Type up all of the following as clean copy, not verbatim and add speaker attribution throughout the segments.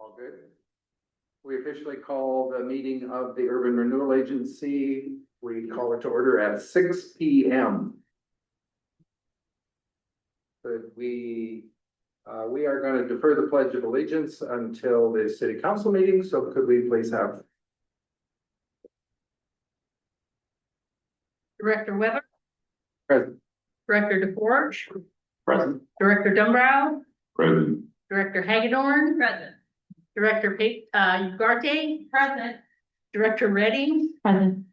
Speaker 1: All good. We officially call the meeting of the Urban Renewal Agency. We call it to order at 6 p.m. But we are going to defer the Pledge of Allegiance until the City Council meeting. So could we please have
Speaker 2: Director Weber,
Speaker 1: Present.
Speaker 2: Director DeForge,
Speaker 3: Present.
Speaker 2: Director Dumbrow,
Speaker 3: Present.
Speaker 2: Director Hagedorn, present. Director Ugarte, present. Director Redding, present.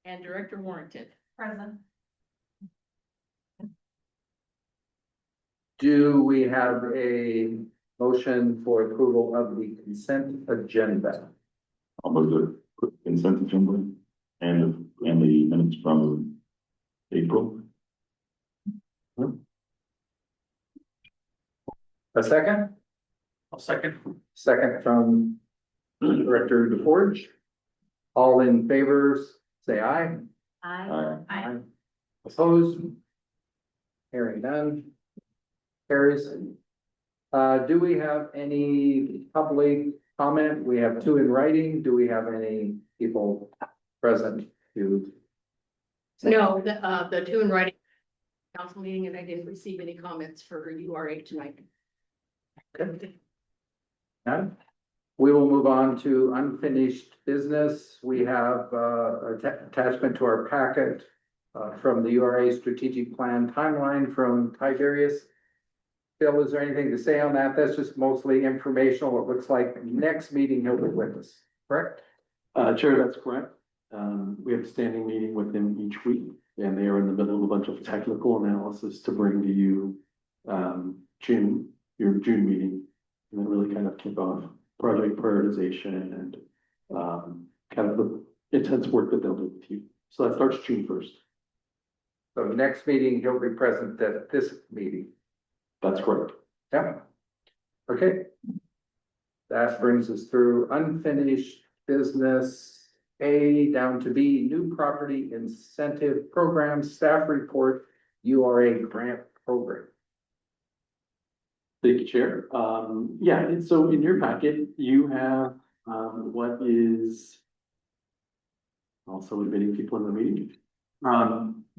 Speaker 2: And Director Warrington, present.
Speaker 1: Do we have a motion for approval of the consent agenda?
Speaker 3: I'll move the consent agenda and the minutes from April.
Speaker 1: A second?
Speaker 3: I'll second.
Speaker 1: Second from Director DeForge. All in favor, say aye.
Speaker 3: Aye.
Speaker 1: Opposed? Hearing none. Carries. Do we have any public comment? We have two in writing. Do we have any people present to?
Speaker 2: No, the two in writing council meeting, and I didn't receive any comments for URA tonight.
Speaker 1: Okay. None. We will move on to unfinished business. We have attachment to our packet from the URA strategic plan timeline from Tiberius. Bill, is there anything to say on that? That's just mostly informational. It looks like next meeting he'll be with us, correct?
Speaker 4: Chair, that's correct. We have a standing meeting with them each week, and they are in the middle of a bunch of technical analysis to bring to you your June meeting, and then really kind of kick off project prioritization and kind of the intense work that they'll do with you. So that starts June 1st.
Speaker 1: So next meeting, he'll be present at this meeting.
Speaker 4: That's correct.
Speaker 1: Yeah. Okay. That brings us through unfinished business A down to B, new property incentive program, staff report, URA grant program.
Speaker 4: Thank you, Chair. Yeah, and so in your packet, you have what is also admitting people in the meeting.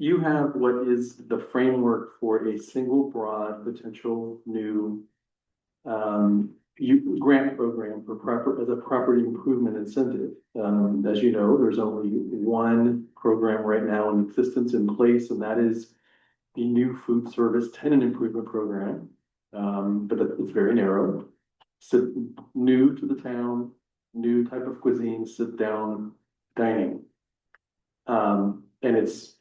Speaker 4: You have what is the framework for a single broad potential new grant program for as a property improvement incentive. As you know, there's only one program right now in existence in place, and that is the new food service tenant improvement program. But it's very narrow. So new to the town, new type of cuisine, sit down dining. And it's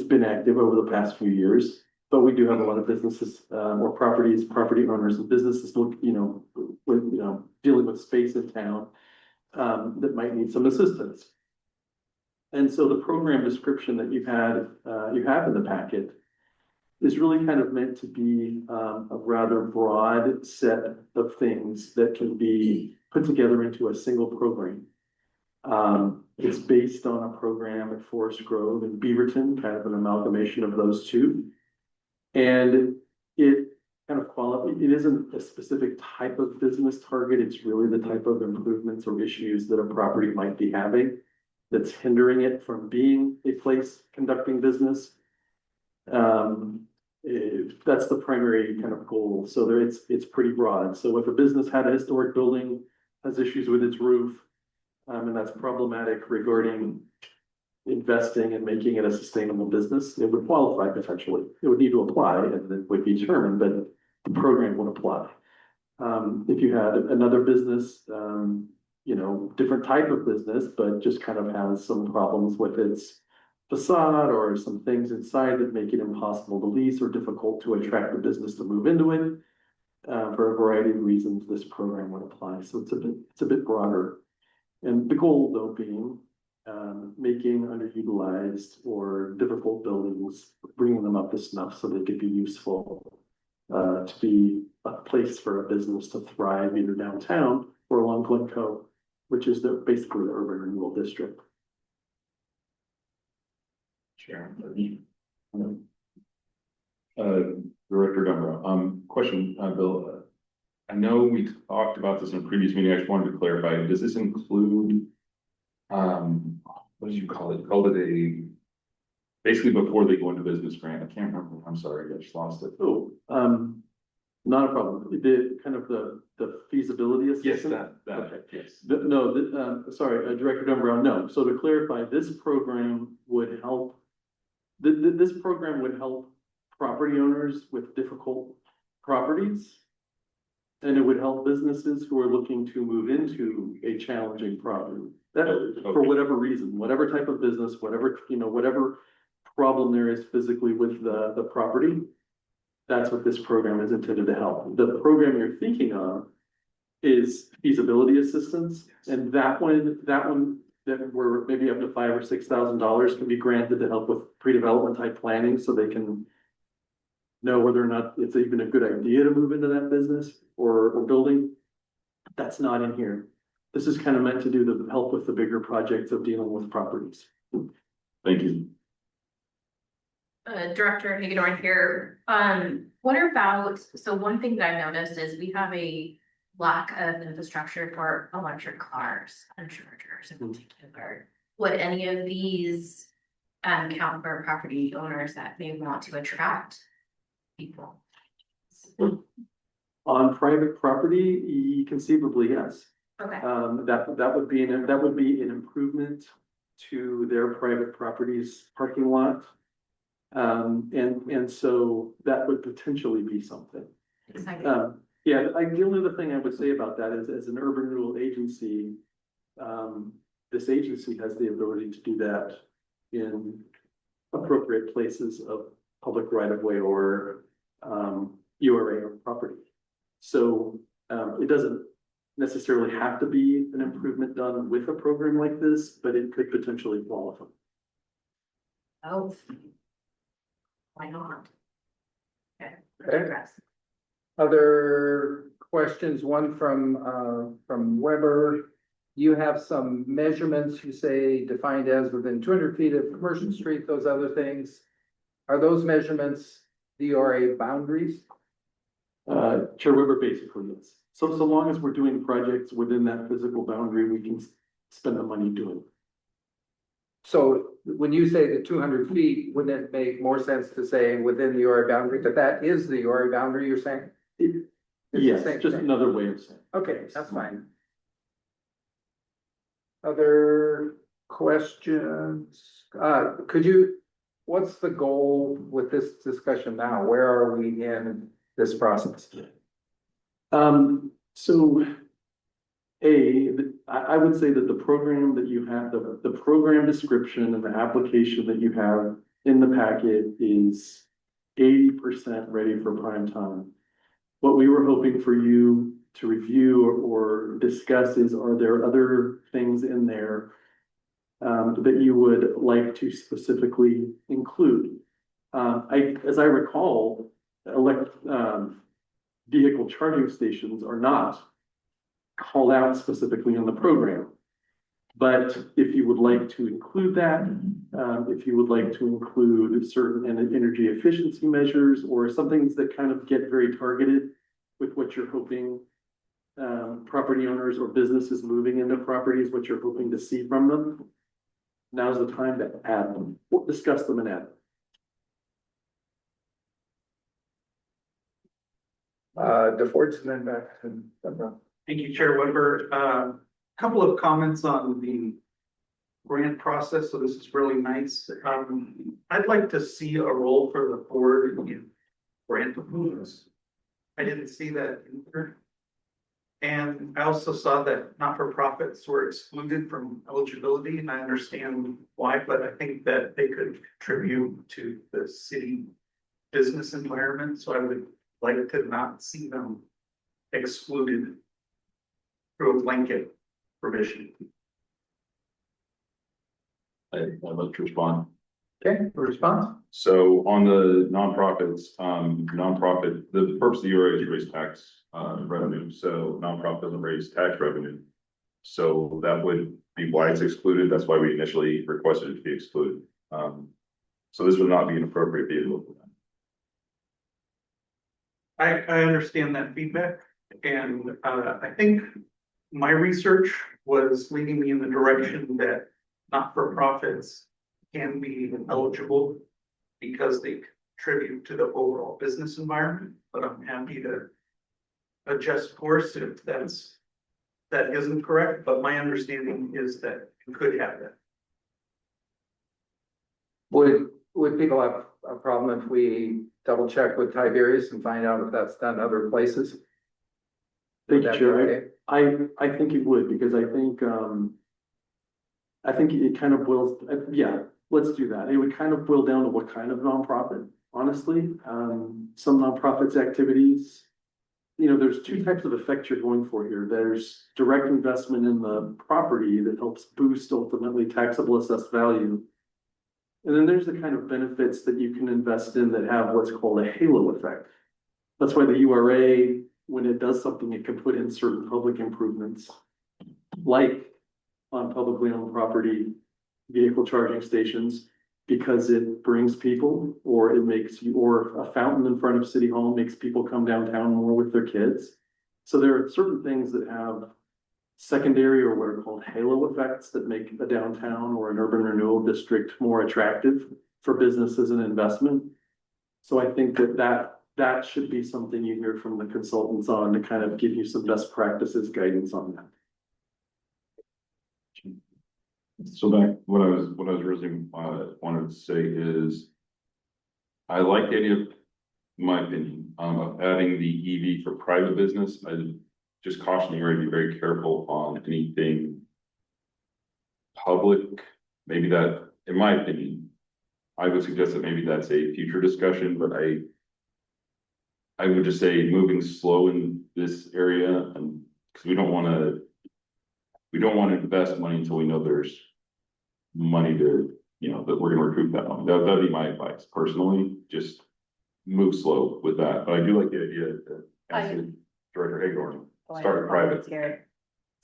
Speaker 4: been active over the past few years, but we do have a lot of businesses, or property owners and businesses dealing with space in town, that might need some assistance. And so the program description that you have in the packet is really kind of meant to be a rather broad set of things that can be put together into a single program. It's based on a program at Forest Grove and Beaverton, kind of an amalgamation of those two. And it kind of it isn't a specific type of business target. It's really the type of improvements or issues that a property might be having that's hindering it from being a place conducting business. That's the primary kind of goal. So it's pretty broad. So if a business had a historic building, has issues with its roof, and that's problematic regarding investing and making it a sustainable business, it would qualify potentially. It would need to apply and it would be determined, but the program would apply. If you had another business, different type of business, but just kind of has some problems with its facade or some things inside that make it impossible to lease or difficult to attract the business to move into it, for a variety of reasons, this program would apply. So it's a bit broader. And the goal, though, being making underutilized or difficult buildings, bringing them up to snuff so they could be useful, to be a place for a business to thrive either downtown or along Glencoe, which is basically the urban renewal district.
Speaker 3: Sure. Director Dumbrow, question, Bill. I know we talked about this in a previous meeting, I just wanted to clarify, does this include? What did you call it? Called it a. Basically before they go into business grant, I can't remember, I'm sorry, I just lost it.
Speaker 4: Oh, not a problem. The kind of the feasibility assessment. Okay.
Speaker 3: Yes.
Speaker 4: No, sorry, Director Dunn Brown, no. So to clarify, this program would help. This program would help property owners with difficult properties. And it would help businesses who are looking to move into a challenging property. That, for whatever reason, whatever type of business, whatever, whatever problem there is physically with the property. That's what this program is intended to help. The program you're thinking of is feasibility assistance. And that one that were maybe up to $5,000 or $6,000 can be granted to help with pre-development type planning so they can know whether or not it's even a good idea to move into that business or building. That's not in here. This is kind of meant to do the help with the bigger projects of dealing with properties.
Speaker 3: Thank you.
Speaker 5: Director Hagedorn here. What about, so one thing that I've noticed is we have a lack of infrastructure for electric cars and chargers in particular. Would any of these count for property owners that may want to attract people?
Speaker 4: On private property, conceivably, yes.
Speaker 5: Okay,
Speaker 4: That would be an improvement to their private property's parking lot. And so that would potentially be something.
Speaker 5: exciting.
Speaker 4: Yeah, the only other thing I would say about that is as an urban renewal agency, this agency has the ability to do that in appropriate places of public right of way or URA or property. So it doesn't necessarily have to be an improvement done with a program like this, but it could potentially qualify.
Speaker 5: Oh. Why not? Okay.
Speaker 1: Okay. Other questions, one from Weber. You have some measurements, you say defined as within 200 feet of commercial street, those other things. Are those measurements DRA boundaries?
Speaker 4: Chair Weber, basically, yes. So long as we're doing projects within that physical boundary, we can spend the money doing it.
Speaker 1: So when you say the 200 feet, wouldn't it make more sense to say within the URA boundary, that is the URA boundary you're saying? It's the
Speaker 4: Yes,
Speaker 1: same
Speaker 4: just
Speaker 1: thing.
Speaker 4: another way of saying.
Speaker 1: Okay, that's fine. Other questions? What's the goal with this discussion now? Where are we in this process?
Speaker 4: So I would say that the program that you have, the program description and the application that you have in the packet is 80% ready for prime time. What we were hoping for you to review or discuss is, are there other things in there that you would like to specifically include? As I recall, vehicle charging stations are not called out specifically in the program. But if you would like to include that, if you would like to include certain energy efficiency measures or some things that kind of get very targeted with what you're hoping property owners or businesses moving into properties, what you're hoping to see from them, now's the time to add them, discuss them and add them.
Speaker 1: DeForge and then back to.
Speaker 6: Thank you, Chair Weber. Couple of comments on the grant process. So this is really nice. I'd like to see a role for the board in grant approvals. I didn't see that in here. And I also saw that not-for-profits were excluded from eligibility, and I understand why, but I think that they could contribute to the city business environment. So I would like to not see them excluded through a blanket provision.
Speaker 3: I'd like to respond.
Speaker 1: Okay, a response?
Speaker 3: So on the nonprofits, the purpose of the URA is to raise tax revenue, so nonprofit doesn't raise tax revenue. So that would be why it's excluded. That's why we initially requested it to be excluded. So this would not be an appropriate vehicle for that.
Speaker 6: I understand that feedback. And I think my research was leading me in the direction that not-for-profits can be eligible because they contribute to the overall business environment, but I'm happy to adjust course if that isn't correct, but my understanding is that you could have that.
Speaker 1: Would people have a problem if we double check with Tiberius and find out if that's done other places?
Speaker 4: Thank
Speaker 1: Would
Speaker 4: you,
Speaker 1: that be
Speaker 4: Chair.
Speaker 1: okay?
Speaker 4: I think it would, because I think it kind of boils, yeah, let's do that. It would kind of boil down to what kind of nonprofit, honestly. Some nonprofits activities, there's two types of effect you're going for here. There's direct investment in the property that helps boost ultimately taxable assessed value. And then there's the kind of benefits that you can invest in that have what's called a halo effect. That's why the URA, when it does something, it can put in certain public improvements, like on publicly owned property, vehicle charging stations, because it brings people, or it makes you, or a fountain in front of City Hall makes people come downtown more with their kids. So there are certain things that have secondary or what are called halo effects that make a downtown or an urban renewal district more attractive for businesses and investment. So I think that should be something you hear from the consultants on to kind of give you some best practices guidance on that.
Speaker 3: So back, what I was really, wanted to say is, I like the idea, in my opinion, of adding the EV for private business. I just caution you, to be very careful on anything public. Maybe that, in my opinion, I would suggest that maybe that's a future discussion, but I would just say moving slow in this area, and because we don't want to invest money until we know there's money to, that we're gonna recoup that money. That'd be my advice personally, just move slow with that. But I do like the idea that Director Hagorn start private.
Speaker 7: Here.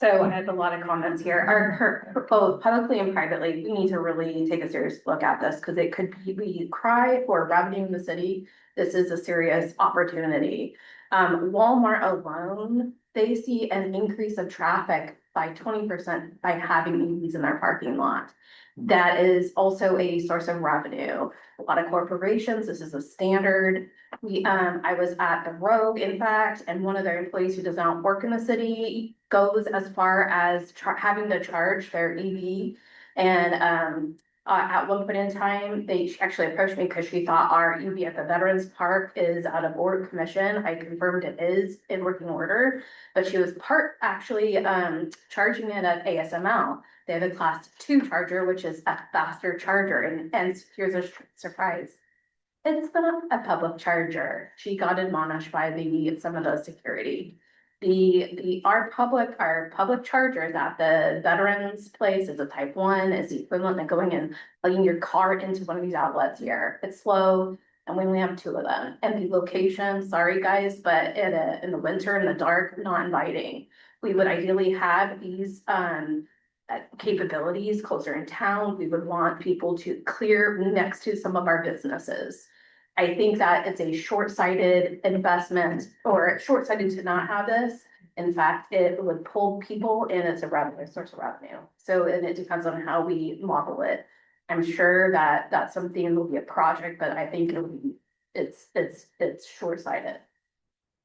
Speaker 7: So I have a lot of comments here. Both publicly and privately, we need to really take a serious look at this because it could be, we cry for revenue in the city. This is a serious opportunity. Walmart alone, they see an increase of traffic by 20% by having EVs in their parking lot. That is also a source of revenue. A lot of corporations, this is a standard. I was at the Rogue, in fact, and one of their employees who does not work in the city goes as far as having to charge their EV. And at one point in time, she actually approached me because she thought our EV at the Veterans Park is out of board commission. I confirmed it is in working order, but she was actually charging it at ASML. They have a class 2 charger, which is a faster charger. And here's a surprise. It's not a public charger. She got admonished by some of the security. Our public chargers at the Veterans Place is a type 1, is the equivalent of going and plugging your car into one of these outlets here. It's slow, and we only have 2 of them. Empty location, sorry guys, but in the winter, in the dark, not inviting. We would ideally have these capabilities closer in town. We would want people to clear next to some of our businesses. I think that it's a short-sighted investment, or short-sighted to not have this. In fact, it would pull people and it's a source of revenue. So, and it depends on how we model it. I'm sure that that's something that will be a project, but I think it's short-sighted.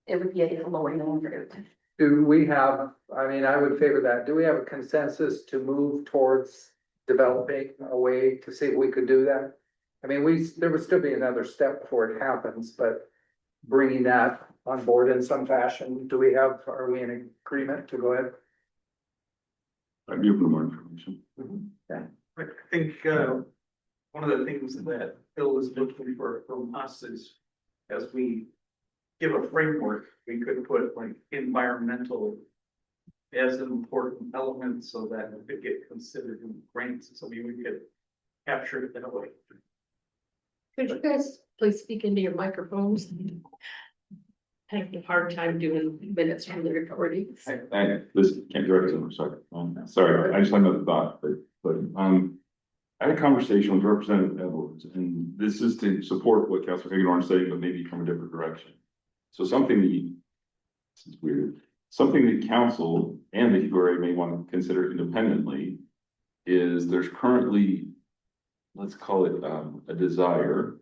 Speaker 7: It would be a lower hanging fruit.
Speaker 1: Do we have, I would favor that. Do we have a consensus to move towards developing a way to see if we could do that? There would still be another step before it happens, but bringing that on board in some fashion, are we in agreement to go ahead?
Speaker 3: I'd be open to more information.
Speaker 6: I think one of the things that Bill is looking for from us is, as we give a framework, we could put like environmental as an important element so that it could get considered in grants, so we could capture it that way.
Speaker 2: Could you guys please speak into your microphones? Having a hard time doing minutes from the recording.
Speaker 3: This can't direct it, sorry. Sorry, I just had another thought, but I had a conversation with Representative Edwards, and this is to support what Councilor Hagedorn is saying, but maybe from a different direction. So something this is weird, something that council and the URA may want to consider independently is there's currently, let's call it, a desire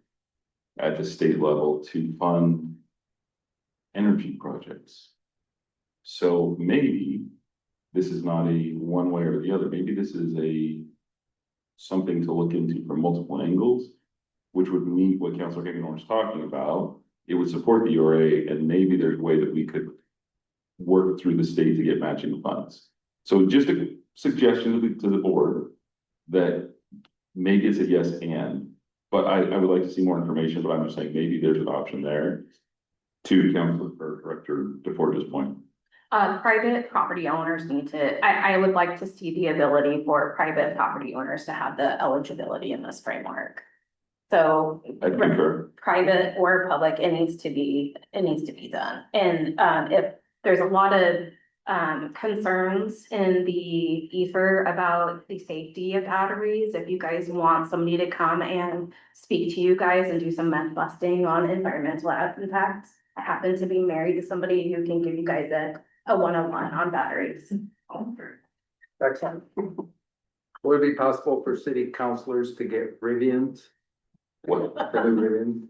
Speaker 3: at the state level to fund energy projects. So maybe this is not a one way or the other, maybe this is something to look into from multiple angles, which would meet what Councilor Hagedorn is talking about. It would support the URA, and maybe there's a way that we could work through the state to get matching funds. So just a suggestion to the board that maybe it's a yes and, but I would like to see more information, but I'm just saying maybe there's an option there to Councilor or Director DeForge's point.
Speaker 7: Private property owners need to, I would like to see the ability for private property owners to have the eligibility in this framework. So.
Speaker 3: I concur.
Speaker 7: Private or public, it needs to be done. And, if there's a lot of, concerns in the ether about the safety of batteries, if you guys want somebody to come and speak to you guys and do some myth busting on environmental impacts, I happen to be married to somebody who can give you guys a 101 on batteries.
Speaker 1: Excellent. Would it be possible for city councilors to get Rivians?
Speaker 3: What?
Speaker 1: For the Rivian?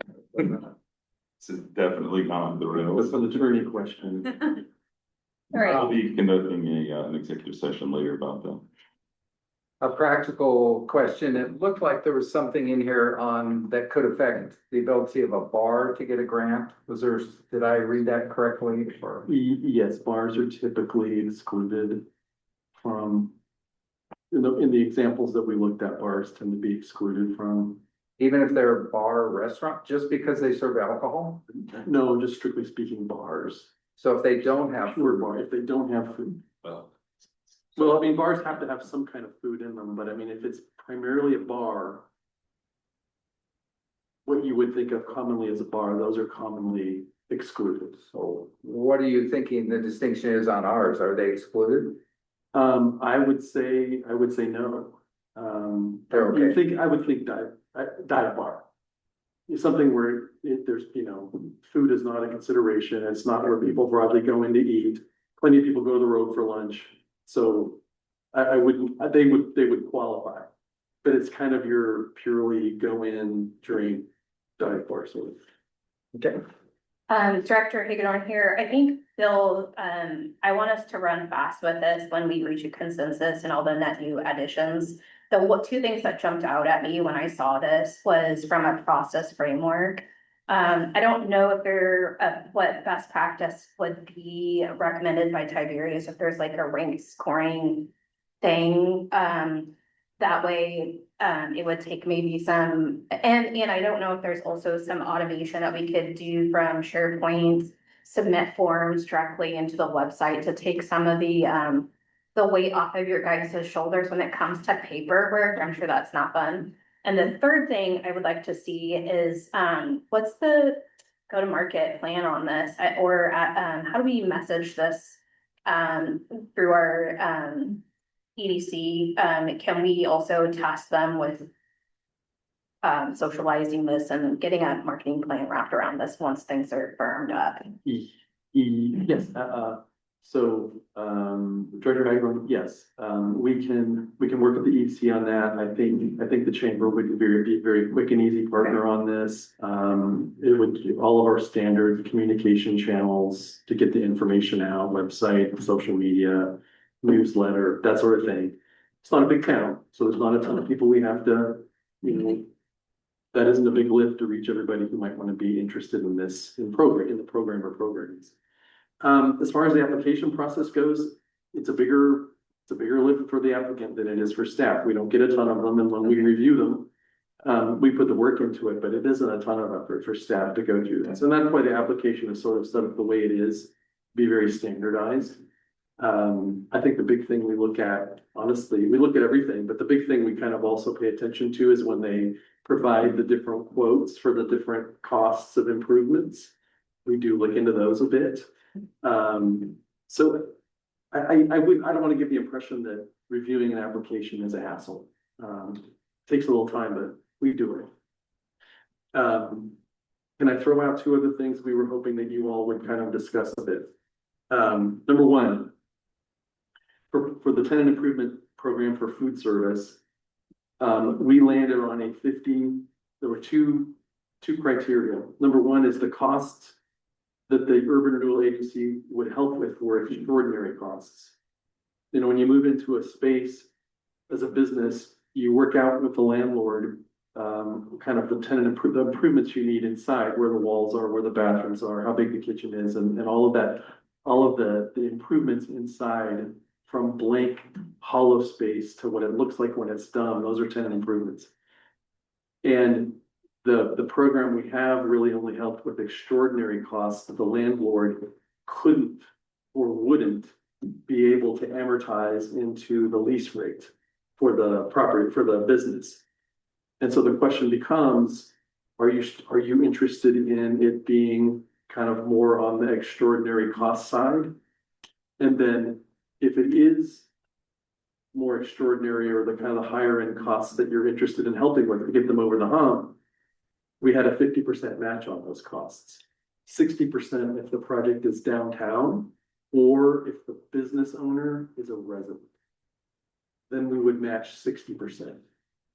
Speaker 3: This is definitely not the
Speaker 4: That's
Speaker 3: rails.
Speaker 4: an attorney question.
Speaker 7: All right.
Speaker 3: We'll be conducting an executive session later about that.
Speaker 1: A practical question. It looked like there was something in here that could affect the ability of a bar to get a grant. Did I read that correctly? Or
Speaker 4: Yes, bars are typically excluded from, in the examples that we looked at, bars tend to be excluded from.
Speaker 1: even if they're a bar or restaurant, just because they serve alcohol?
Speaker 4: No, just strictly speaking, bars.
Speaker 1: So if they don't have
Speaker 4: Pure
Speaker 1: food,
Speaker 4: bar, if they don't have food.
Speaker 3: Well,
Speaker 4: Well, I mean, bars have to have some kind of food in them, but I mean, if it's primarily a bar, what you would think of commonly as a bar, those are commonly excluded.
Speaker 1: so what are you thinking the distinction is on ours? Are they excluded?
Speaker 4: I would say no.
Speaker 1: They're
Speaker 4: you
Speaker 1: okay.
Speaker 4: think, I would think dive bar. It's something where there's, food is not a consideration. It's not where people broadly go in to eat. Plenty of people go to the road for lunch. So I wouldn't, they would qualify. But it's kind of your purely go in, drink, dive bar sort of.
Speaker 1: Okay.
Speaker 7: Director Hagedorn here, I think Bill, I want us to run fast with this when we reach a consensus and all the net new additions. Two things that jumped out at me when I saw this was from a process framework. I don't know if what best practice would be recommended by Tiberius, if there's like a ranked scoring thing. That way, it would take maybe some, and I don't know if there's also some automation that we could do from SharePoint, submit forms directly into the website to take some of the weight off of your guys' shoulders when it comes to paperwork. I'm sure that's not fun. And the third thing I would like to see is, what's the go-to-market plan on this? How do we message this, through our, EDC? Can we also task them with socializing this and getting a marketing plan wrapped around this once things are firmed up?
Speaker 4: Yes, Director Hagedorn, yes, we can work with the EDC on that. I think the chamber would be a very quick and easy partner on this. It would do all of our standard communication channels to get the information out, website, social media, newsletter, that sort of thing. It's not a big town, so there's not a ton of people we have to, that isn't a big lift to reach everybody who might want to be interested in this, in the program or programs. As far as the application process goes, it's a bigger lift for the applicant than it is for staff. We don't get a ton of them, and when we review them, we put the work into it, but it isn't a ton of effort for staff to go through this. And that's why the application is sort of set up the way it is, be very standardized. I think the big thing we look at, honestly, we look at everything, but the big thing we kind of also pay attention to is when they provide the different quotes for the different costs of improvements. We do look into those a bit. So I don't want to give the impression that reviewing an application is a hassle. Takes a little time, but we do it. Can I throw out two other things we were hoping that you all would kind of discuss a bit? Number one, for the tenant improvement program for food service, we landed on a 50, there were two criteria. Number one is the costs that the urban renewal agency would help with were extraordinary costs. You know, when you move into a space as a business, you work out with the landlord, kind of the the improvements you need inside, where the walls are, where the bathrooms are, how big the kitchen is, and all of that, all of the improvements inside from blank hollow space to what it looks like when it's done, those are tenant improvements. And the program we have really only helped with extraordinary costs that the landlord couldn't or wouldn't be able to amortize into the lease rate for the property, for the business. And so the question becomes, are you interested in it being kind of more on the extraordinary cost side? And then if it is more extraordinary or the kind of the higher end costs that you're interested in helping with to get them over the hump, we had a 50% match on those costs. 60% if the project is downtown or if the business owner is a resident. Then we would match 60%.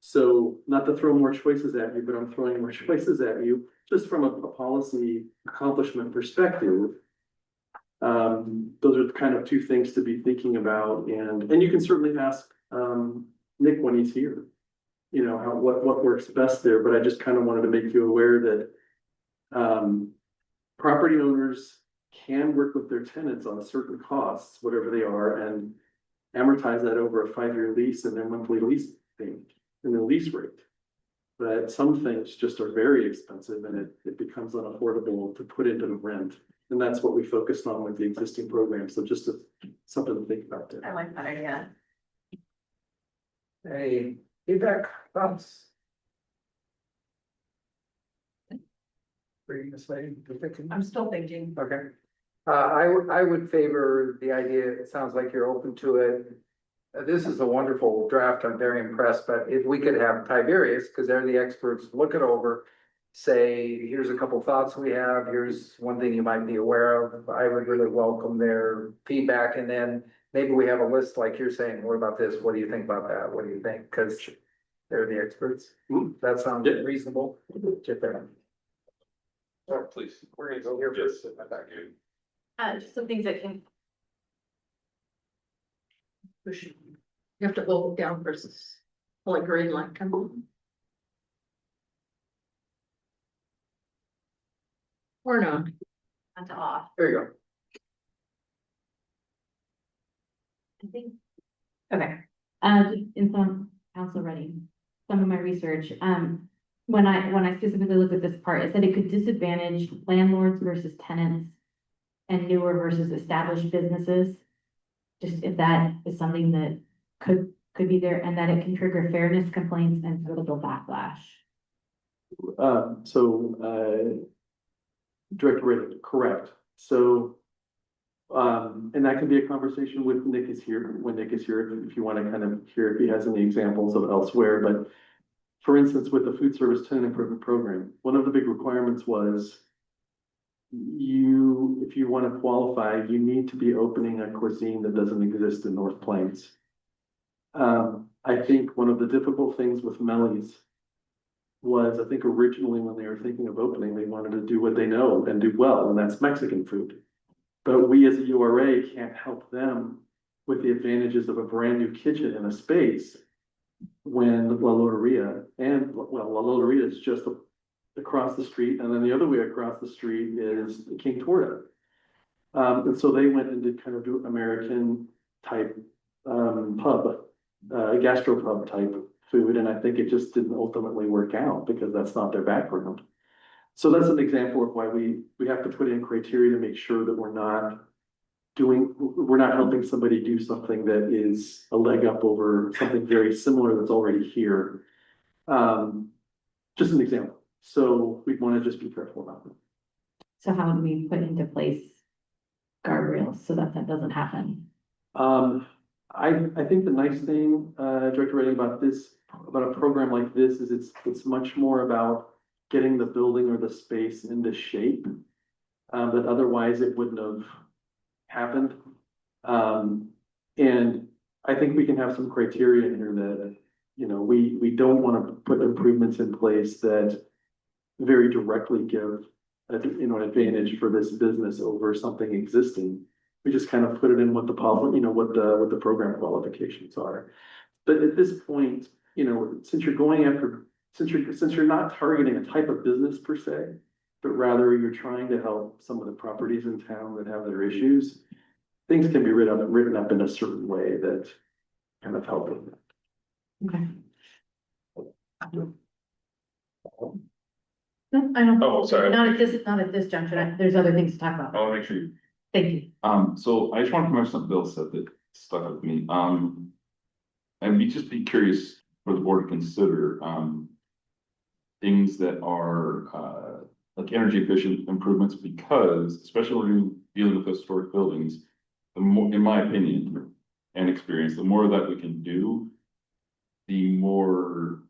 Speaker 4: So not to throw more choices at you, but I'm throwing more choices at you just from a policy accomplishment perspective. Those are kind of two things to be thinking about, and you can certainly ask Nick when he's here, you know, what works best there. But I just kind of wanted to make you aware that property owners can work with their tenants on certain costs, whatever they are, and amortize that over a 5-year lease and their monthly lease payment and the lease rate. But some things just are very expensive, and it becomes unaffordable to put into the rent. And that's what we focused on with the existing program. So just something to think about
Speaker 5: I
Speaker 4: there.
Speaker 5: like that idea.
Speaker 1: Hey, feedback, thoughts? Were you gonna say, you're thinking?
Speaker 2: I'm still thinking.
Speaker 1: Okay. I would favor the idea, it sounds like you're open to it. This is a wonderful draft, I'm very impressed, but if we could have Tiberius, because they're the experts, look it over. Say, here's a couple thoughts we have, here's one thing you might be aware of, I would really welcome their feedback, and then maybe we have a list like you're saying, what about this, what do you think about that, what do you think, because they're the experts. That sounds
Speaker 4: Yeah.
Speaker 1: reasonable. Get there.
Speaker 3: Please.
Speaker 1: We're gonna go here
Speaker 3: Yes.
Speaker 1: first.
Speaker 5: Just some things that can,
Speaker 2: Push. You have to hold down versus like green light, come on. Or not.
Speaker 5: on to off.
Speaker 1: There you go.
Speaker 5: I think
Speaker 8: Okay, in some council reading, some of my research, when I specifically looked at this part, it said it could disadvantage landlords versus tenants and newer versus established businesses. Just if that is something that could be there, and that it can trigger fairness complaints and political backlash.
Speaker 4: Director Raymond, correct. So, and that can be a conversation with Nick is here, when Nick is here, if you want to kind of hear if he has any examples of elsewhere. But for instance, with the food service tenant improvement program, one of the big requirements was if you want to qualify, you need to be opening a cuisine that doesn't exist in North Plains. I think one of the difficult things with Melly's was, I think originally when they were thinking of opening, they wanted to do what they know and do well, and that's Mexican food. But we as a URA can't help them with the advantages of a brand new kitchen in a space when La Loteria La Loteria is just across the street, and then the other way across the street is King Torta. And so they went and did kind of do American type pub, gastropub type food, and I think it just didn't ultimately work out because that's not their background. So that's an example of why we have to put in criteria to make sure that we're not helping somebody do something that is a leg up over something very similar that's already here. Just an example. So we'd want to just be careful about that.
Speaker 8: So how would we put into place guardrails so that doesn't happen?
Speaker 4: I think the nice thing, Director Redding, about a program like this is it's much more about getting the building or the space into shape that otherwise it wouldn't have happened. And I think we can have some criteria in here that, you know, we don't want to put improvements in place that very directly give, you know, an advantage for this business over something existing. We just kind of put it in what the policy, you know, what the program qualifications are. But at this point, you know, since you're not targeting a type of business per se, but rather you're trying to help some of the properties in town that have their issues, things can be written up in a certain way that kind of help with that.
Speaker 8: Okay.
Speaker 2: No, I don't.
Speaker 3: Oh, sorry.
Speaker 8: Not at this juncture. There's other things to talk about.
Speaker 3: I'll make sure you.
Speaker 8: Thank you.
Speaker 3: So I just want to come back to something Bill said that stuck with me. And just be curious for the board to consider, things that are, like energy efficient improvements, because especially when you're dealing with historic buildings, the more, in my opinion and experience, the more that we can do, the more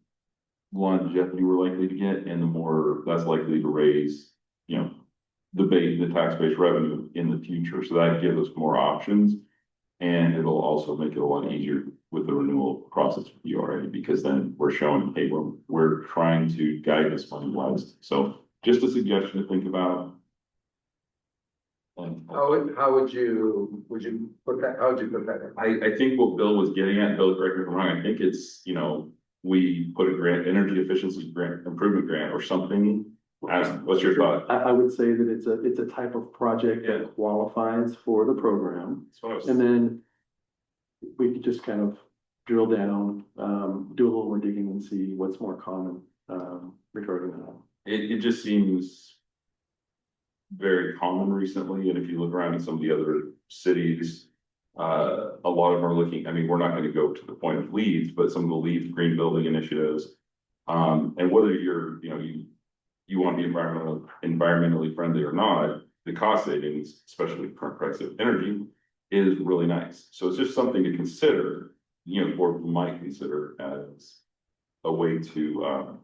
Speaker 3: longevity we're likely to get, and the more that's likely to raise, you know, the tax-based revenue in the future. So that gives us more options. And it'll also make it a lot easier with the renewal process with the URA, because then we're showing, hey, we're trying to guide this money wise. So just a suggestion to think about. And
Speaker 1: How would you put that, how would you put that in?
Speaker 3: I think what Bill was getting at, Bill, correct me if I'm wrong, I think it's, you know, we put a grant, energy efficiency grant, improvement grant or something. What's your thought?
Speaker 4: I would say that it's a type of project that qualifies for the program.
Speaker 3: That's what I was-
Speaker 4: And then we could just kind of drill down, do a little more digging and see what's more common, regarding that.
Speaker 3: It just seems very common recently, and if you look around in some of the other cities, a lot of them are looking, I mean, we're not gonna go to the point of LEED, but some of the LEED green building initiatives. And whether you're, you know, you want to be environmentally friendly or not, the cost savings, especially current price of energy, is really nice. So it's just something to consider, you know, the board might consider as a way to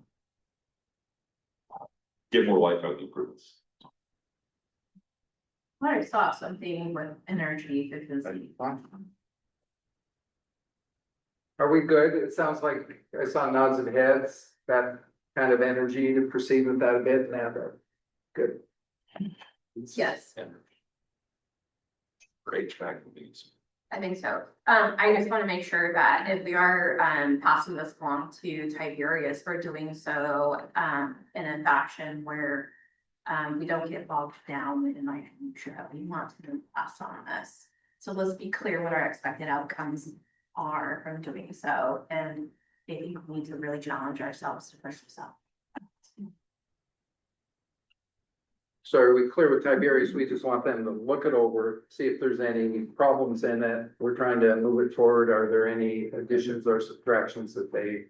Speaker 3: get more life out of the improvements.
Speaker 5: I saw something with energy efficiency.
Speaker 1: Are we good? It sounds like I saw nods of heads, that kind of energy to proceed with that a bit now. Good.
Speaker 5: Yes,
Speaker 3: Great track meetings.
Speaker 5: I think so. I just want to make sure that if we are passing this along to Tiberius, we're doing so in a fashion where we don't get bogged down in like, I'm sure that we want to pass on this. So let's be clear what our expected outcomes are from doing so, and I think we need to really challenge ourselves to push this out.
Speaker 1: So are we clear with Tiberius? We just want them to look it over, see if there's any problems in it. We're trying to move it forward. Are there any additions or subtractions that they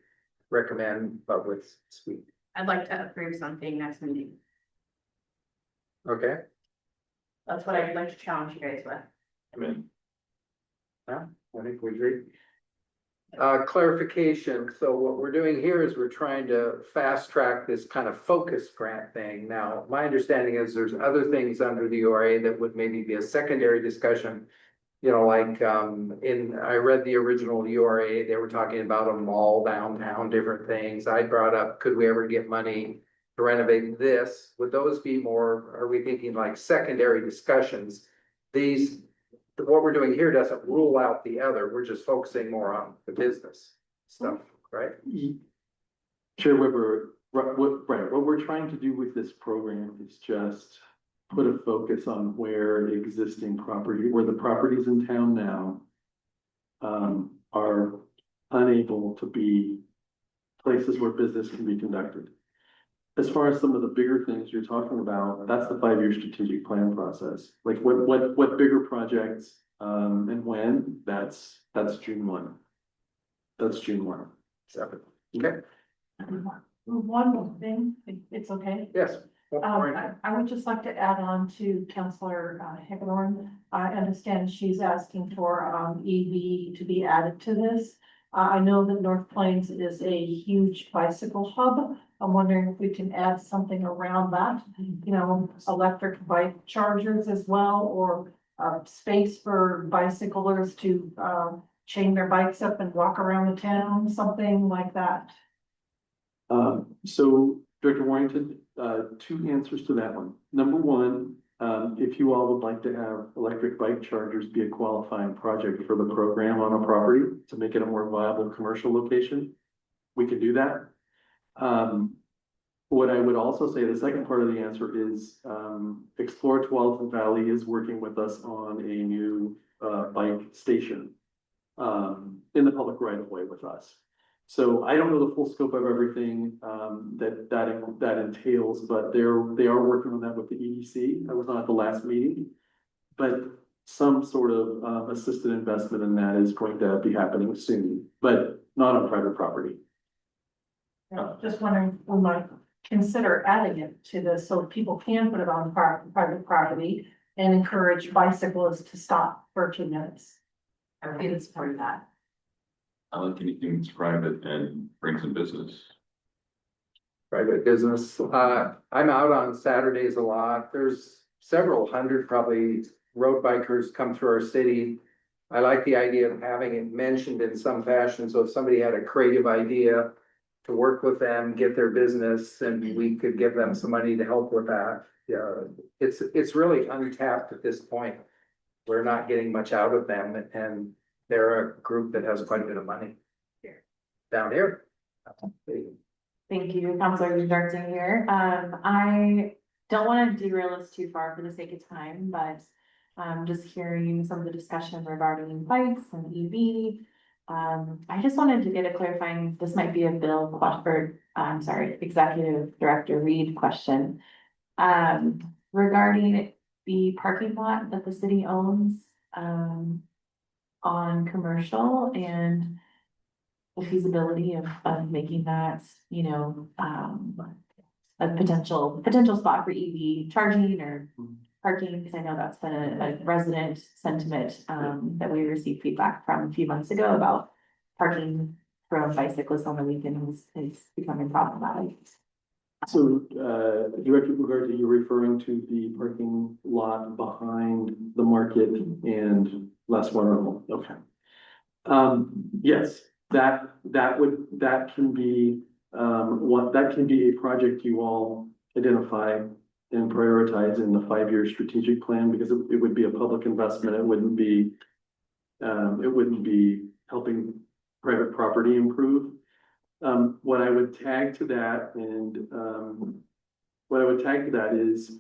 Speaker 1: recommend, but with speed?
Speaker 5: I'd like to approve something next meeting.
Speaker 1: Okay,
Speaker 5: That's what I'd like to challenge you guys with.
Speaker 3: I mean,
Speaker 1: I think we agree. Clarification. So what we're doing here is we're trying to fast track this kind of focus grant thing. Now, my understanding is there's other things under the URA that would maybe be a secondary discussion. You know, like, I read the original URA, they were talking about a mall downtown, different things. I brought up, could we ever get money to renovate this? Would those be more, are we thinking like secondary discussions? What we're doing here doesn't rule out the other, we're just focusing more on the business stuff, right?
Speaker 4: Chair Weber, what we're trying to do with this program is just put a focus on where the properties in town now are unable to be places where business can be conducted. As far as some of the bigger things you're talking about, that's the 5-year strategic plan process. Like what bigger projects, and when, that's June 1. That's June 1.
Speaker 1: Okay,
Speaker 2: One more thing, if it's okay.
Speaker 1: yes.
Speaker 2: I would just like to add on to Councillor Hagedorn. I understand she's asking for EV to be added to this. I know that North Plains is a huge bicycle hub. I'm wondering if we can add something around that, you know, electric bike chargers as well, or space for bicyclers to, chain their bikes up and walk around the town, something like that.
Speaker 4: So Director Warrington, two answers to that one. Number one, if you all would like to have electric bike chargers be a qualifying project for the program on a property to make it a more viable commercial location, we can do that. What I would also say, the second part of the answer is, Explore Tualatin Valley is working with us on a new, bike station, in the public right of way with us. So I don't know the full scope of everything, that entails, but they are working on that with the EDC. I was not at the last meeting. But some sort of, assisted investment in that is going to be happening soon, but not on private property.
Speaker 2: Just wondering, if we might consider adding it to this so people can put it on private property and encourage bicyclists to stop for 2 minutes. I would be in support of that.
Speaker 3: I like anything that's private and brings in business.
Speaker 1: Private business. I'm out on Saturdays a lot. There's several hundred probably road bikers come through our city. I like the idea of having it mentioned in some fashion. So if somebody had a creative idea to work with them, get their business, and we could give them some money to help with that. Yeah, it's really untapped at this point. We're not getting much out of them, and they're a group that has quite a bit of money. Down here.
Speaker 9: Thank you, Councilor Johnson here. I don't want to derail us too far for the sake of time, but just hearing some of the discussion regarding bikes and EV. I just wanted to get a clarifying, this might be a Bill Quashford, I'm sorry, Executive Director Reed question. Regarding the parking lot that the city owns, on commercial and the feasibility of making that, you know, a potential spot for EV charging or parking, because I know that's been a resident sentiment, that we received feedback from a few months ago about parking for bicyclists on the weekends is becoming problematic.
Speaker 4: So, Director Bugarte, you're referring to the parking lot behind the market and last one, okay. Yes, that can be, that can be a project you all identify and prioritize in the 5-year strategic plan, because it would be a public investment. It wouldn't be helping private property improve. What I would tag to that is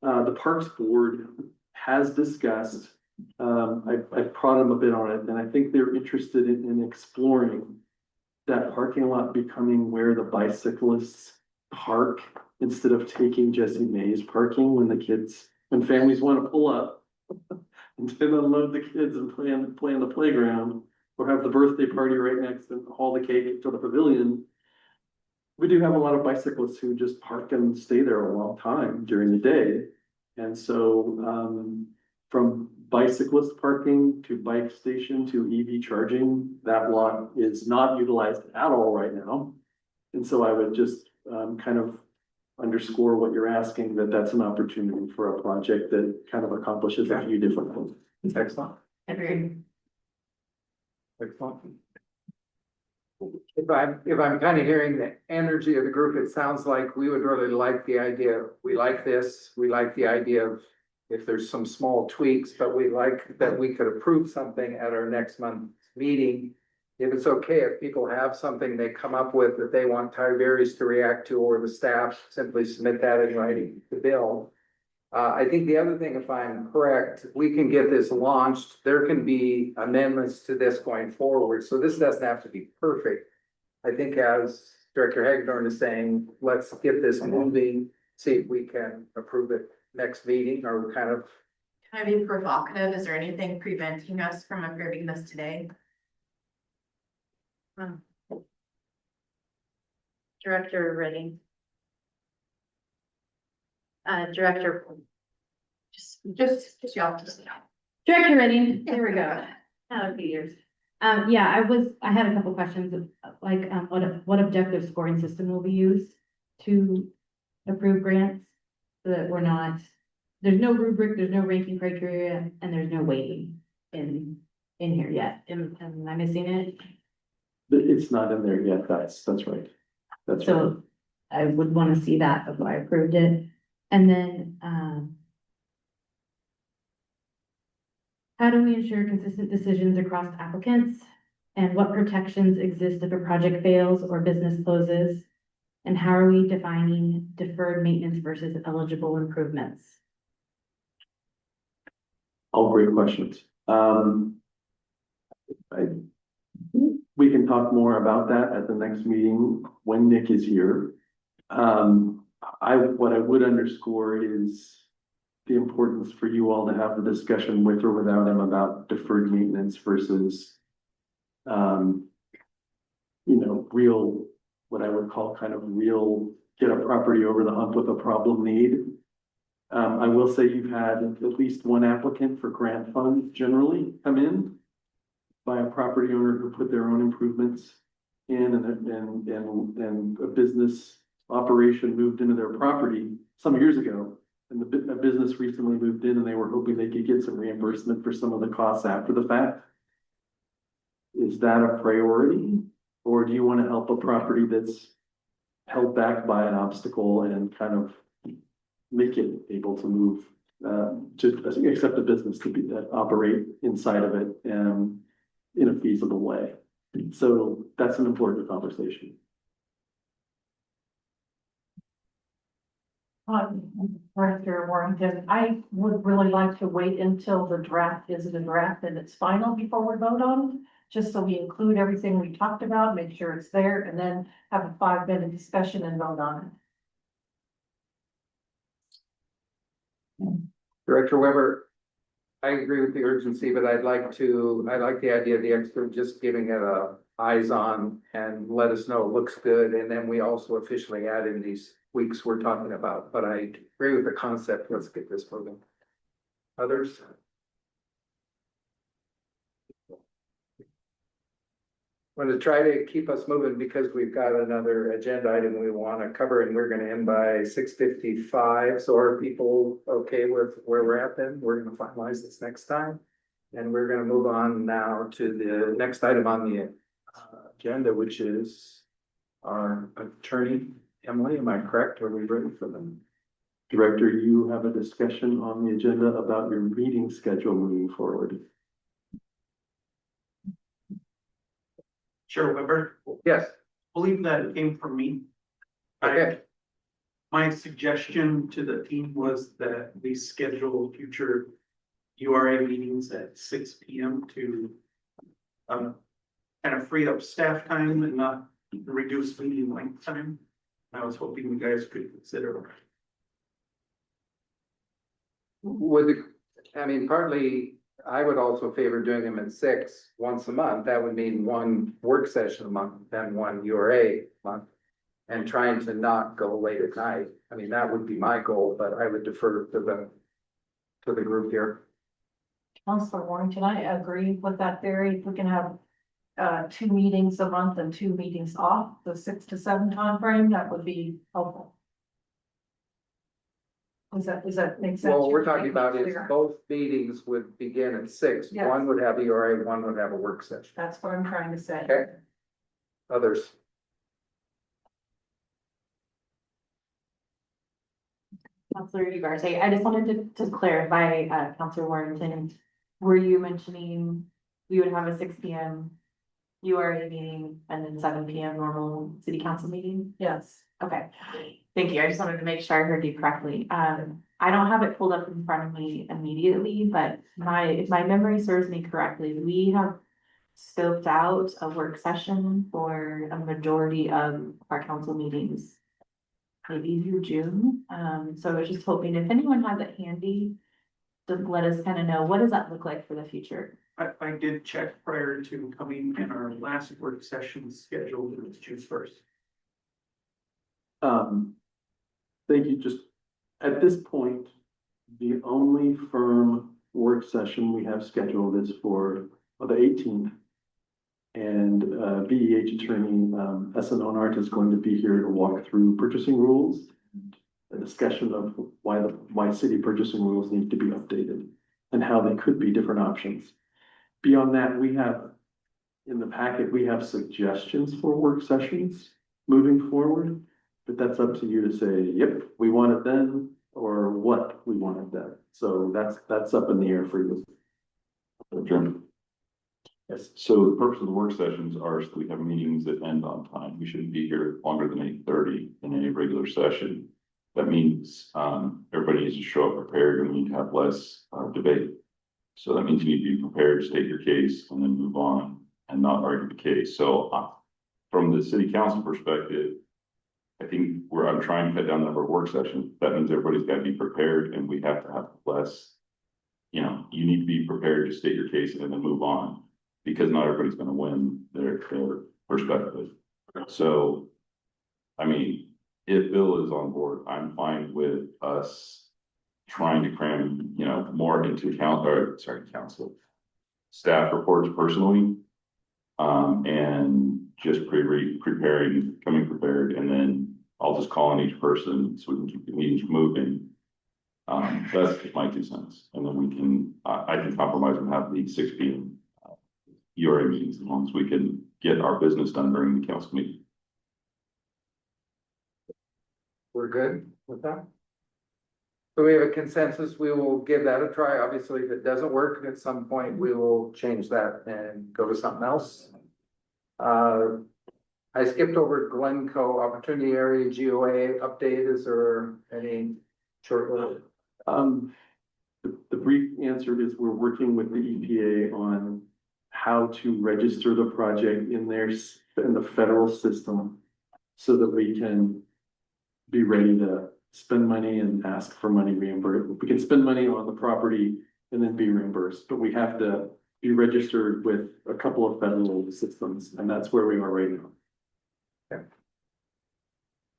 Speaker 4: the Parks Board has discussed, I've prodded them a bit on it, and I think they're interested in exploring that parking lot becoming where the bicyclists park instead of taking Jesse Mays parking when families want to pull up and then unload the kids and play on the playground, or have the birthday party right next and haul the cake to the pavilion. We do have a lot of bicyclists who just park and stay there a long time during the day. And so, from bicyclist parking to bike station to EV charging, that lot is not utilized at all right now. And so I would just, kind of underscore what you're asking, that's an opportunity for a project that kind of accomplishes a few different things.
Speaker 1: Excellent.
Speaker 5: Agreed.
Speaker 1: Excellent. If I'm kind of hearing the energy of the group, it sounds like we would really like the idea. We like this. We like the idea of if there's some small tweaks, but we like that we could approve something at our next month's meeting. If it's okay, if people have something they come up with that they want Tiberius to react to, or the staff, simply submit that in writing to Bill. I think the other thing, if I'm correct, we can get this launched. There can be amendments to this going forward. So this doesn't have to be perfect. I think as Director Hagedorn is saying, let's get this moving, see if we can approve it next meeting, or kind of.
Speaker 5: Can I be provocative? Is there anything preventing us from approving this today?
Speaker 10: Director Redding. Director.
Speaker 5: Just y'all, just.
Speaker 8: Director Redding, there we go.
Speaker 10: That would be yours.
Speaker 8: Yeah, I had a couple questions of, like, what objective scoring system will be used to approve grants? So that we're not there's no rubric, there's no ranking criteria, and there's no weighting in here yet. Am I missing it?
Speaker 4: It's not in there yet, that's right. That's right.
Speaker 8: So I would want to see that before I approved it. And then, how do we ensure consistent decisions across applicants? And what protections exist if a project fails or business closes? And how are we defining deferred maintenance versus eligible improvements?
Speaker 4: All great questions. We can talk more about that at the next meeting when Nick is here. What I would underscore is the importance for you all to have the discussion with or without him about deferred maintenance versus, real, what I would call kind of real, get a property over the hump with a problem need. I will say you've had at least one applicant for grant funds generally come in by a property owner who put their own improvements in and a business operation moved into their property some years ago. And a business recently moved in and they were hoping they could get some reimbursement for some of the costs after the fact. Is that a priority? Or do you want to help a property that's held back by an obstacle and kind of make it able to move, to accept a business to operate inside of it in a feasible way? So that's an important conversation.
Speaker 2: Director Warrington, I would really like to wait until the draft is in the draft and it's final before we vote on it. Just so we include everything we talked about, make sure it's there, and then have a 5-minute discussion and vote on it.
Speaker 1: Director Weber, I agree with the urgency, but I like the idea of the expert just giving it a eyes on and let us know it looks good, and then we also officially add in these weeks we're talking about, but I agree with the concept, let's get this moving. Others? I'm going to try to keep us moving because we've got another agenda item we want to cover and we're going to end by 6:55. So are people okay with where we're at then? We're going to finalize this next time. And we're going to move on now to the next item on the agenda, which is our attorney, Emily. Am I correct? Are we ready for them?
Speaker 4: Director, you have a discussion on the agenda about your meeting schedule moving forward.
Speaker 6: Chair Weber,
Speaker 1: Yes.
Speaker 6: believe that it came from me.
Speaker 1: Okay.
Speaker 6: My suggestion to the team was that we schedule future URA meetings at 6 p.m. to kind of free up staff time and not reduce meeting length time. I was hoping you guys could consider.
Speaker 1: Partly, I would also favor doing them at 6 once a month. That would mean one work session a month, then one URA a month. And trying to not go late at night. I mean, that would be my goal, but I would defer to the group here.
Speaker 2: Councilor Warrington, I agree with that theory. If we can have 2 meetings a month and 2 meetings off, the 6 to 7 time frame, that would be helpful. Is that make sense?
Speaker 1: Well, what we're talking about is both meetings would begin at 6.
Speaker 2: Yes.
Speaker 1: One would have a URA, one would have a work session.
Speaker 2: That's what I'm trying to say.
Speaker 1: Okay. Others?
Speaker 9: Counselor Ugarte, I just wanted to clarify, Counselor Warrington, were you mentioning we would have a 6 p.m. URA meeting and then 7 p.m. normal city council meeting?
Speaker 2: Yes.
Speaker 9: Okay, thank you. I just wanted to make sure I heard you correctly. I don't have it pulled up in front of me immediately, but if my memory serves me correctly, we have scoped out a work session for a majority of our council meetings, maybe through June. So I was just hoping if anyone has it handy, to let us kind of know, what does that look like for the future?
Speaker 6: I did check prior to coming in our last work session scheduled, it was June 1st.
Speaker 4: Thank you. Just at this point, the only firm work session we have scheduled is for the 18th. And BEH attorney, SN Onart is going to be here to walk through purchasing rules. a discussion of why city purchasing rules need to be updated and how they could be different options. Beyond that, we have, in the packet, we have suggestions for work sessions moving forward. But that's up to you to say, yep, we want it then, or what we want it then. So that's up in the air for you.
Speaker 3: Adjourned.
Speaker 4: Yes.
Speaker 3: So the purpose of the work sessions are so we have meetings that end on time. We shouldn't be here longer than 8:30 in a regular session. That means, everybody needs to show up prepared and we need to have less, debate. So that means you need to be prepared, state your case, and then move on and not argue the case. So, from the city council perspective, I think I'm trying to cut down the number of work sessions. That means everybody's got to be prepared and we have to have less. You know, you need to be prepared to state your case and then move on, because not everybody's gonna win their perspective. So, I mean, if Bill is on board, I'm fine with us trying to cram, more into council staff reports personally. And just coming prepared, and then I'll just call on each person so we can keep the meetings moving. That's just my 2 cents, and then I can compromise and have the 6 p.m. URA meetings, as long as we can get our business done during the council meeting.
Speaker 1: We're good with that? So we have a consensus, we will give that a try. Obviously, if it doesn't work, at some point, we will change that and go to something else. I skipped over Glencoe Opportunity Area GOA update. Is there any short?
Speaker 4: The brief answer is we're working with the EPA on how to register the project in the federal system so that we can be ready to spend money and ask for money reimbursed. We can spend money on the property and then be reimbursed, but we have to be registered with a couple of federal systems, and that's where we are right now.
Speaker 1: Okay.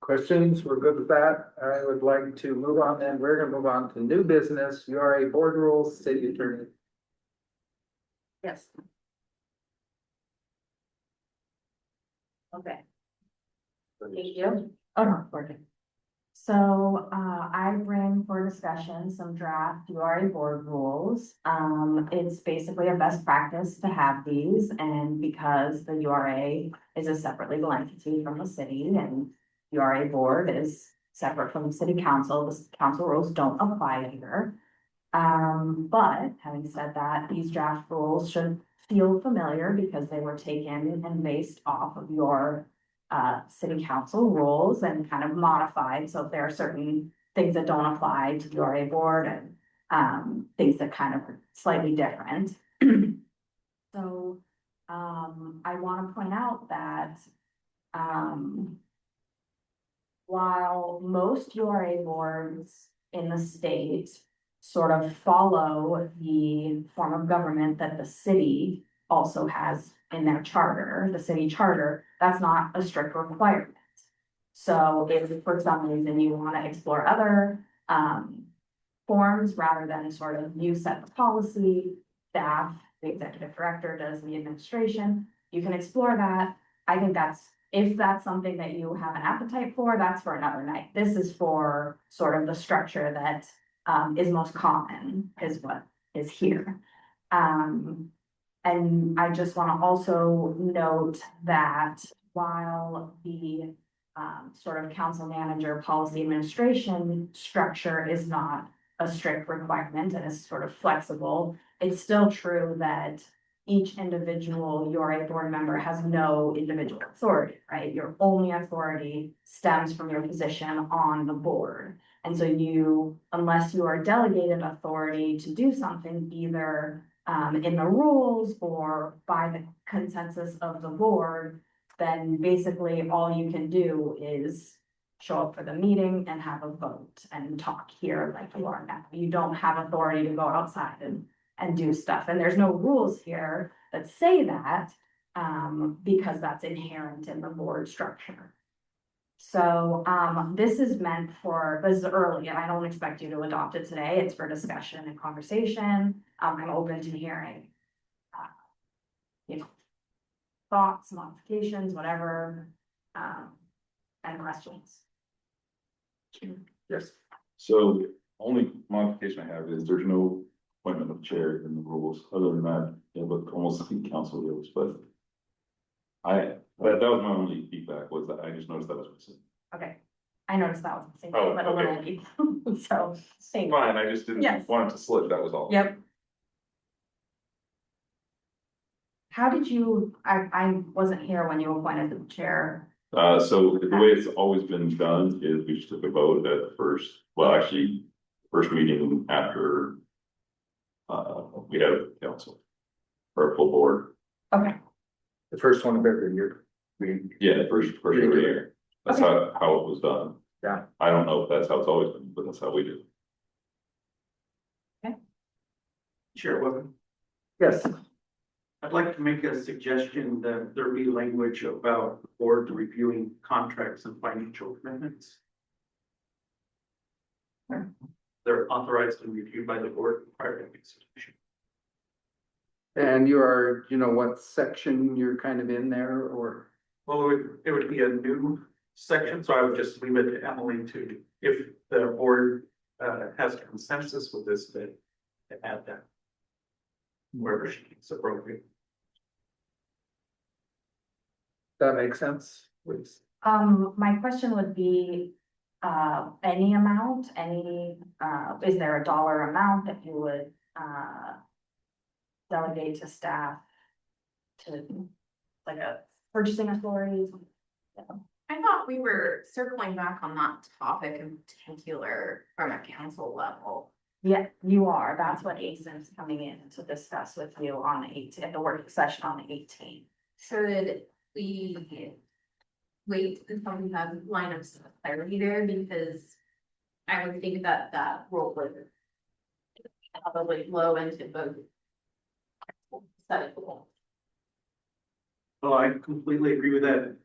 Speaker 1: Questions? We're good with that. I would like to move on then. We're gonna move on to new business, URA board rules, city attorney.
Speaker 10: Yes. Okay. Thank you.
Speaker 9: Oh, no, we're good. So, I bring for discussion some draft URA board rules. It's basically a best practice to have these, and because the URA is a separate legal entity from the city and URA board is separate from the city council, the council rules don't apply here. But having said that, these draft rules should feel familiar because they were taken and based off of your city council rules and kind of modified. So if there are certain things that don't apply to the URA board and things that kind of are slightly different. So I want to point out that while most URA boards in the state sort of follow the form of government that the city also has in their charter, the city charter, that's not a strict requirement. So if for some reason you want to explore other forms rather than sort of you set the policy, staff, the executive director does the administration, you can explore that. I think if that's something that you have an appetite for, that's for another night. This is for sort of the structure that is most common, is what is here. And I just want to also note that while the sort of council manager policy administration structure is not a strict requirement and is sort of flexible, it's still true that each individual URA board member has no individual authority, right? Your only authority stems from your position on the board. And so unless you are delegated authority to do something, either in the rules or by the consensus of the board, then basically all you can do is show up for the meeting and have a vote and talk here like you are now. You don't have authority to go outside and do stuff. And there's no rules here that say that because that's inherent in the board structure. So this is early and I don't expect you to adopt it today. It's for discussion and conversation. I'm open to hearing, thoughts, modifications, whatever, and questions.
Speaker 1: Yes.
Speaker 3: So only modification I have is there's no appointment of chair in the rules. Other than that, it looked almost like council rules, but that was my only feedback was that I just noticed that was missing.
Speaker 7: Okay, I noticed that was the same,
Speaker 3: Oh,
Speaker 7: but a little
Speaker 3: okay.
Speaker 7: late, so, same.
Speaker 3: Fine, I just didn't
Speaker 7: Yes.
Speaker 3: want it to slip, that was all.
Speaker 7: Yep. How did you, I wasn't here when you appointed the chair.
Speaker 3: So the way it's always been done is we just took a vote at the first, well, actually, first meeting after we had a council or a full board.
Speaker 7: Okay,
Speaker 1: The first one of every year.
Speaker 3: Yeah, the first of the year. That's how it was done.
Speaker 1: Yeah.
Speaker 3: I don't know if that's how it's always been, but that's how we do.
Speaker 6: Chair Whitman,
Speaker 1: Yes,
Speaker 6: I'd like to make a suggestion that there be language about the board reviewing contracts and financial commitments. They're authorized and reviewed by the board prior to execution.
Speaker 1: and you are, you know, what section you're kind of in there, or?
Speaker 6: Well, it would be a new section, so I would just leave it to Emily to, if the board has consensus with this, to add that. Wherever she thinks appropriate.
Speaker 1: That makes sense, please.
Speaker 7: my question would be, any amount, is there a dollar amount that you would, delegate to staff? To, like a purchasing authority?
Speaker 5: I thought we were circling back on that topic in particular from a council level.
Speaker 7: Yeah, you are, that's what ASIN's coming in to discuss with you on the 18th, at the working session on the 18th.
Speaker 5: Should we wait until we have line of clarity there, because I would think that that role would probably flow into both.
Speaker 6: Well, I completely agree with that,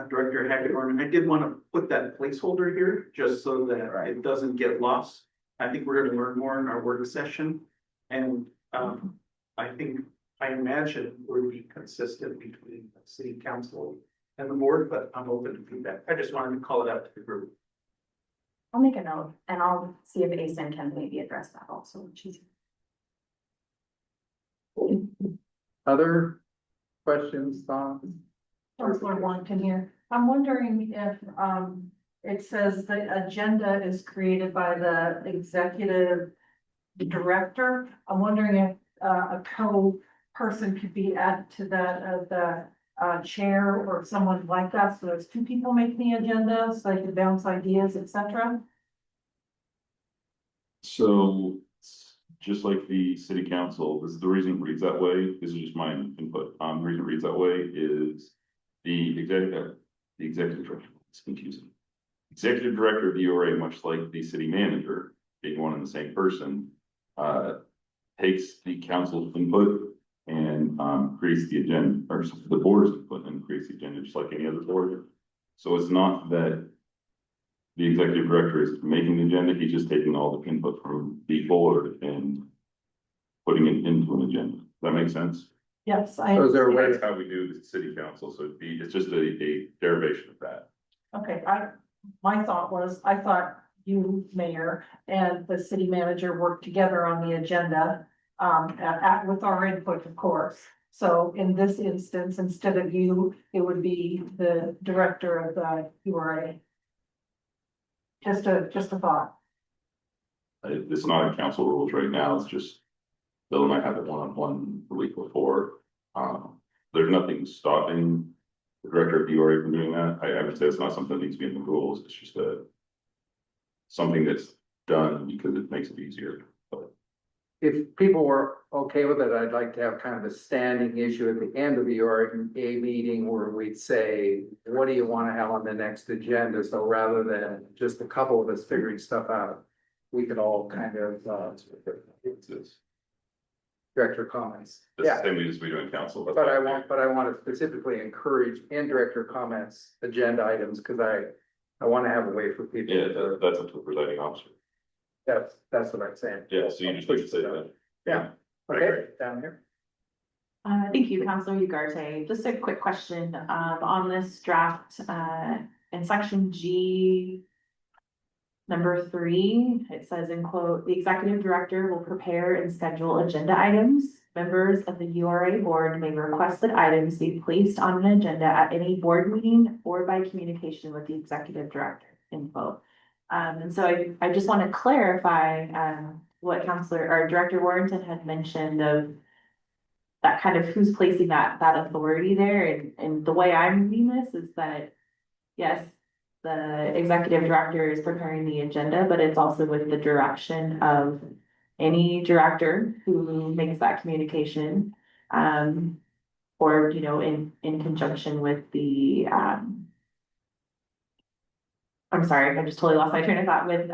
Speaker 6: Director Hagedorn. I did want to put that placeholder here, just so that it doesn't get lost. I think we're gonna learn more in our work session, and, I imagine would be consistent between the city council and the board, but I'm open to feedback. I just wanted to call it out to the group.
Speaker 7: I'll make a note and I'll see if ASIN can maybe address that also, which is.
Speaker 1: Other questions, thoughts?
Speaker 2: Councilor Washington here. I'm wondering if, it says the agenda is created by the executive director. I'm wondering if, a co-person could be added to that as the, chair or someone like that. So there's two people making the agenda, so they can bounce ideas, etc.
Speaker 3: So, just like the city council, this is the reason it reads that way, this is just my input, the reason it reads that way is the executive director, it's confusing. Executive director of the URA, much like the city manager, being one and the same person, takes the council's input and, creates the agenda, or the board's input and creates the agenda, just like any other board. So it's not that the executive director is making the agenda, he's just taking all the input from the board and putting it into an agenda. Does that make sense?
Speaker 2: Yes,
Speaker 1: So is there a way,
Speaker 3: That's how we do the city council, so it's just a derivation of that.
Speaker 2: okay, my thought was, I thought you, mayor, and the city manager worked together on the agenda. With our input, of course. So in this instance, instead of you, it would be the director of the URA. Just a thought.
Speaker 3: It's not in council rules right now, it's just Bill and I had a one-on-one the week before. There's nothing stopping the director of the URA from doing that. I would say it's not something that needs to be in the rules, it's just something that's done because it makes it easier. But
Speaker 1: if people were okay with it, I'd like to have kind of a standing issue at the end of the URA meeting where we'd say, what do you want to have on the next agenda? So rather than just a couple of us figuring stuff out, we could all kind of,
Speaker 3: it's
Speaker 1: director comments.
Speaker 3: the
Speaker 1: Yeah,
Speaker 3: same as we do in council.
Speaker 1: but I want to specifically encourage in director comments, agenda items, because I want to have a way for people.
Speaker 3: Yeah, that's up to the presiding officer.
Speaker 1: That's what I'm saying.
Speaker 3: Yeah, so you just like to say that.
Speaker 1: Yeah, okay, down here.
Speaker 9: Thank you, Councilor Ugarte. Just a quick question, on this draft, in section G. Number 3, it says in quote, "The executive director will prepare and schedule agenda items. Members of the URA board may request that items be placed on an agenda at any board meeting or by communication with the executive director," end quote. And so I just want to clarify, what Counselor or Director Warrington had mentioned of that kind of who's placing that authority there. And the way I'm reading this is that, yes, the executive director is preparing the agenda, but it's also with the direction of any director who makes that communication. Or, you know, in conjunction with the, I'm sorry, I just totally lost my train of thought with,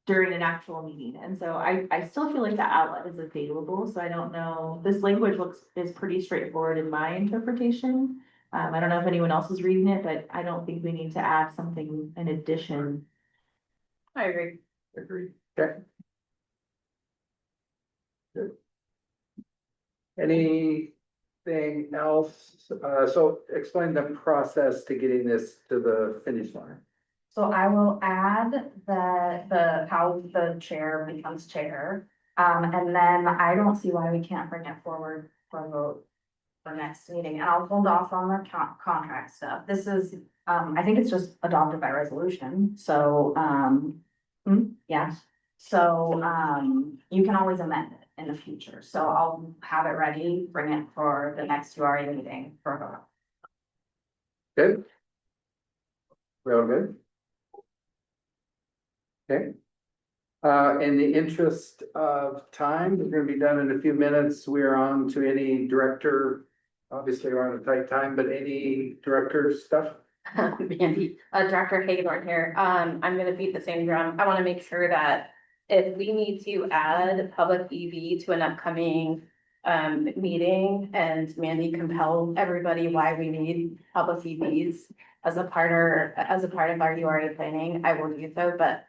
Speaker 9: during an actual meeting. And so I still feel like the outlet is available, so I don't know, this language is pretty straightforward in my interpretation. I don't know if anyone else is reading it, but I don't think we need to add something in addition.
Speaker 7: I agree.
Speaker 1: Agreed. Okay. Good. Anything else? So explain the process to getting this to the finish line.
Speaker 10: So I will add how the chair becomes chair. And then I don't see why we can't bring it forward for a vote for next meeting. And I'll hold off on the contract stuff. This is, I think it's just adopted by resolution. So, yeah. So, you can always amend it in the future. So I'll have it ready, bring it for the next URA meeting for a vote.
Speaker 1: Good? We all good? Okay. In the interest of time, we're gonna be done in a few minutes. We're on to any director. Obviously, we're on a tight time, but any director stuff?
Speaker 7: Mandy, Director Hagedorn here. I'm gonna beat the same drum. I wanna make sure that if we need to add public EV to an upcoming meeting and Mandy compel everybody why we need public EVs as a part of our URA planning, I will do so, but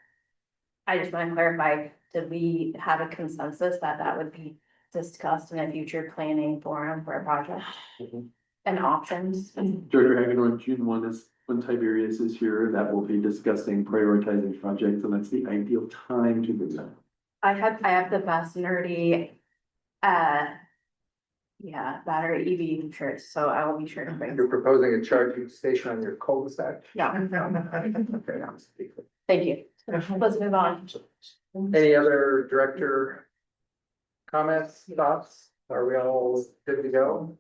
Speaker 7: I just want to clarify, did we have a consensus that would be discussed in a future planning forum for a project? And options?
Speaker 4: Director Hagedorn, June 1 is when Tiberius is here, that will be discussing prioritizing projects, and that's the ideal time to do that.
Speaker 7: I have the best nerdy, battery EV shirts, so I will be sure to bring.
Speaker 1: You're proposing a charging station on your cul-de-sac?
Speaker 7: Yeah,
Speaker 1: Okay.
Speaker 7: thank you. Let's move on.
Speaker 1: Any other director comments, thoughts? Are we all good to go?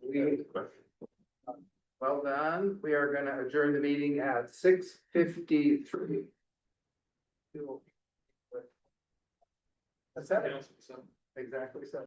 Speaker 1: Well done. We are gonna adjourn the meeting at 6:53. That's that. Exactly so.